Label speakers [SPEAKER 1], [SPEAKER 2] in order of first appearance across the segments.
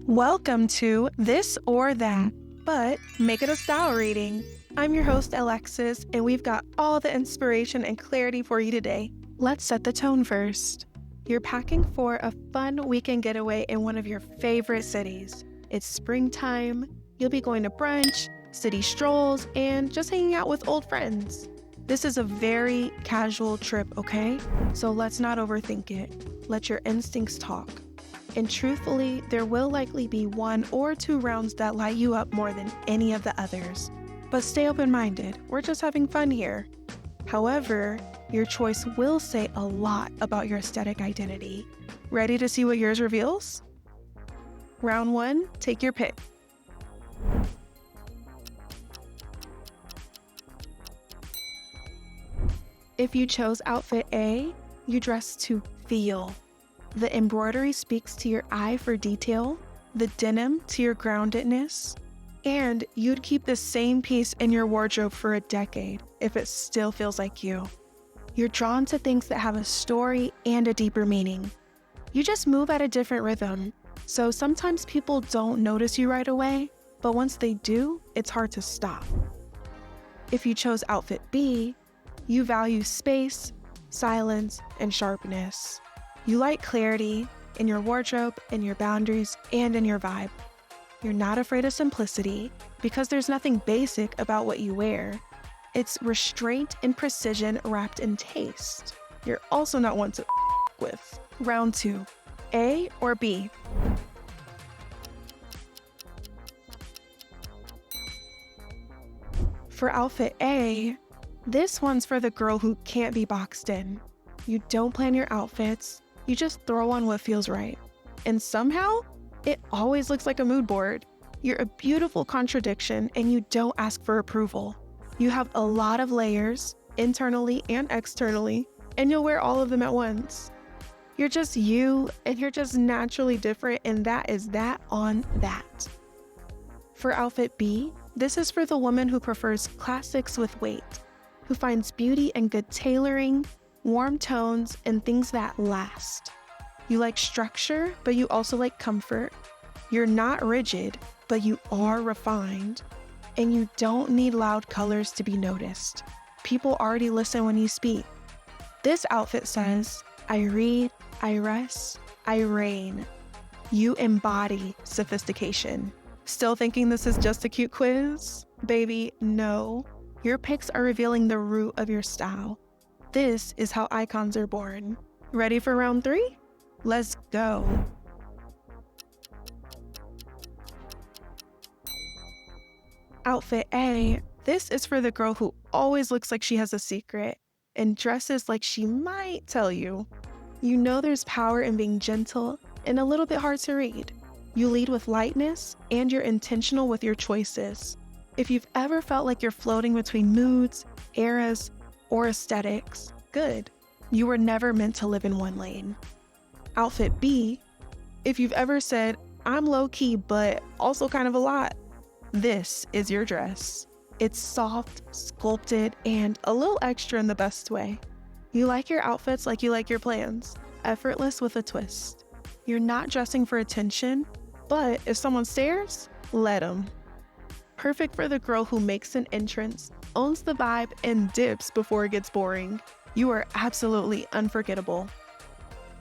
[SPEAKER 1] Welcome to This or That, but make it a style reading. I'm your host, Alexis, and we've got all the inspiration and clarity for you today. Let's set the tone first. You're packing for a fun weekend getaway in one of your favorite cities. It's springtime, you'll be going to brunch, city strolls, and just hanging out with old friends. This is a very casual trip, okay? So let's not overthink it. Let your instincts talk. And truthfully, there will likely be one or two rounds that light you up more than any of the others. But stay open-minded, we're just having fun here. However, your choice will say a lot about your aesthetic identity. Ready to see what yours reveals? Round 1, take your pick. If you chose outfit A, you dress to feel. The embroidery speaks to your eye for detail, the denim to your groundedness, and you'd keep the same piece in your wardrobe for a decade if it still feels like you. You're drawn to things that have a story and a deeper meaning. You just move at a different rhythm, so sometimes people don't notice you right away, but once they do, it's hard to stop. If you chose outfit B, you value space, silence, and sharpness. You like clarity in your wardrobe, in your boundaries, and in your vibe. You're not afraid of simplicity because there's nothing basic about what you wear. It's restraint and precision wrapped in taste. You're also not one to with. Round 2, A or B? For outfit A, this one's for the girl who can't be boxed in. You don't plan your outfits, you just throw on what feels right. And somehow, it always looks like a mood board. You're a beautiful contradiction and you don't ask for approval. You have a lot of layers, internally and externally, and you'll wear all of them at once. You're just you, and you're just naturally different, and that is that on that. For outfit B, this is for the woman who prefers classics with weight, who finds beauty in good tailoring, warm tones, and things that last. You like structure, but you also like comfort. You're not rigid, but you are refined. And you don't need loud colors to be noticed. People already listen when you speak. This outfit says, I read, I rest, I reign. You embody sophistication. Still thinking this is just a cute quiz? Baby, no. Your picks are revealing the root of your style. This is how icons are born. Ready for round 3? Let's go. Outfit A, this is for the girl who always looks like she has a secret and dresses like she might tell you. You know there's power in being gentle and a little bit hard to read. You lead with lightness and you're intentional with your choices. If you've ever felt like you're floating between moods, eras, or aesthetics, good. You were never meant to live in one lane. Outfit B, if you've ever said, I'm low-key but also kind of a lot, this is your dress. It's soft, sculpted, and a little extra in the best way. You like your outfits like you like your plans, effortless with a twist. You're not dressing for attention, but if someone stares, let them. Perfect for the girl who makes an entrance, owns the vibe, and dips before it gets boring. You are absolutely unforgettable.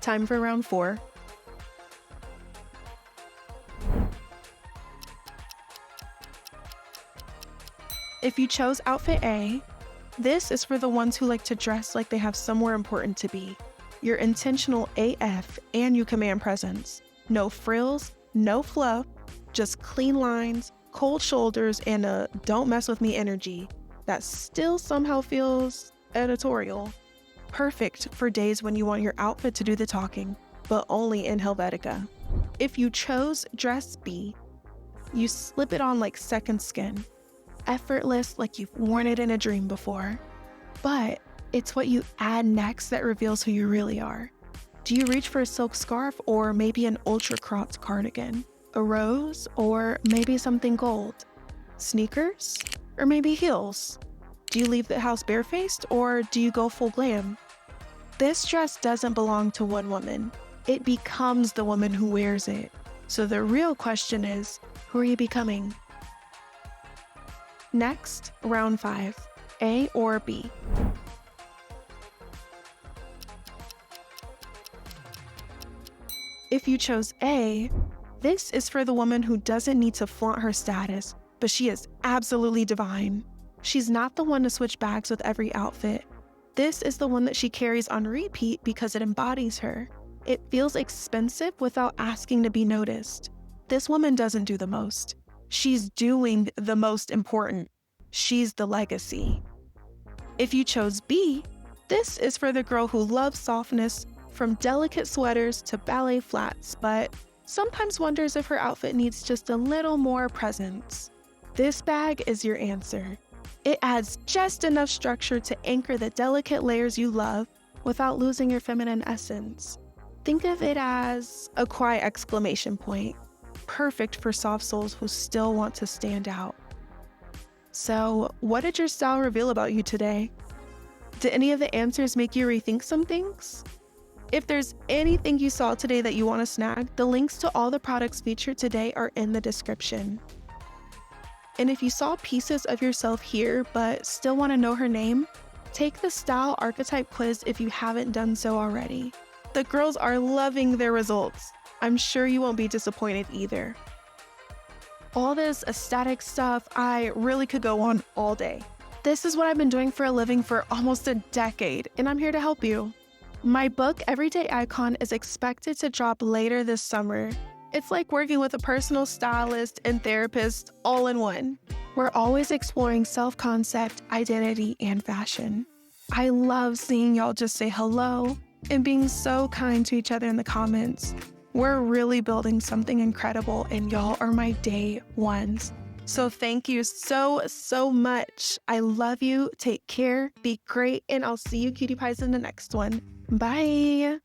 [SPEAKER 1] Time for round 4. If you chose outfit A, this is for the ones who like to dress like they have somewhere important to be. You're intentional AF and you command presence. No frills, no fluff, just clean lines, cold shoulders, and a don't mess with me energy that still somehow feels editorial. Perfect for days when you want your outfit to do the talking, but only in Helvetica. If you chose dress B, you slip it on like second skin. Effortless like you've worn it in a dream before. But it's what you add next that reveals who you really are. Do you reach for a silk scarf or maybe an ultra cropped cardigan? A rose or maybe something gold? Sneakers or maybe heels? Do you leave the house barefaced or do you go full glam? This dress doesn't belong to one woman. It becomes the woman who wears it. So the real question is, who are you becoming? Next, round 5, A or B? If you chose A, this is for the woman who doesn't need to flaunt her status, but she is absolutely divine. She's not the one to switch bags with every outfit. This is the one that she carries on repeat because it embodies her. It feels expensive without asking to be noticed. This woman doesn't do the most. She's doing the most important. She's the legacy. If you chose B, this is for the girl who loves softness, from delicate sweaters to ballet flats, but sometimes wonders if her outfit needs just a little more presence. This bag is your answer. It adds just enough structure to anchor the delicate layers you love without losing your feminine essence. Think of it as a quiet exclamation point, perfect for soft souls who still want to stand out. So, what did your style reveal about you today? Did any of the answers make you rethink some things? If there's anything you saw today that you want to snag, the links to all the products featured today are in the description. And if you saw pieces of yourself here but still want to know her name, take the style archetype quiz if you haven't done so already. The girls are loving their results. I'm sure you won't be disappointed either. All this aesthetic stuff, I really could go on all day. This is what I've been doing for a living for almost a decade, and I'm here to help you. My book, Everyday Icon, is expected to drop later this summer. It's like working with a personal stylist and therapist all in one. We're always exploring self-concept, identity, and fashion. I love seeing y'all just say hello and being so kind to each other in the comments. We're really building something incredible, and y'all are my day ones. So thank you so much. I love you. Take care, be great, and I'll see you cutie pies in the next one. Bye.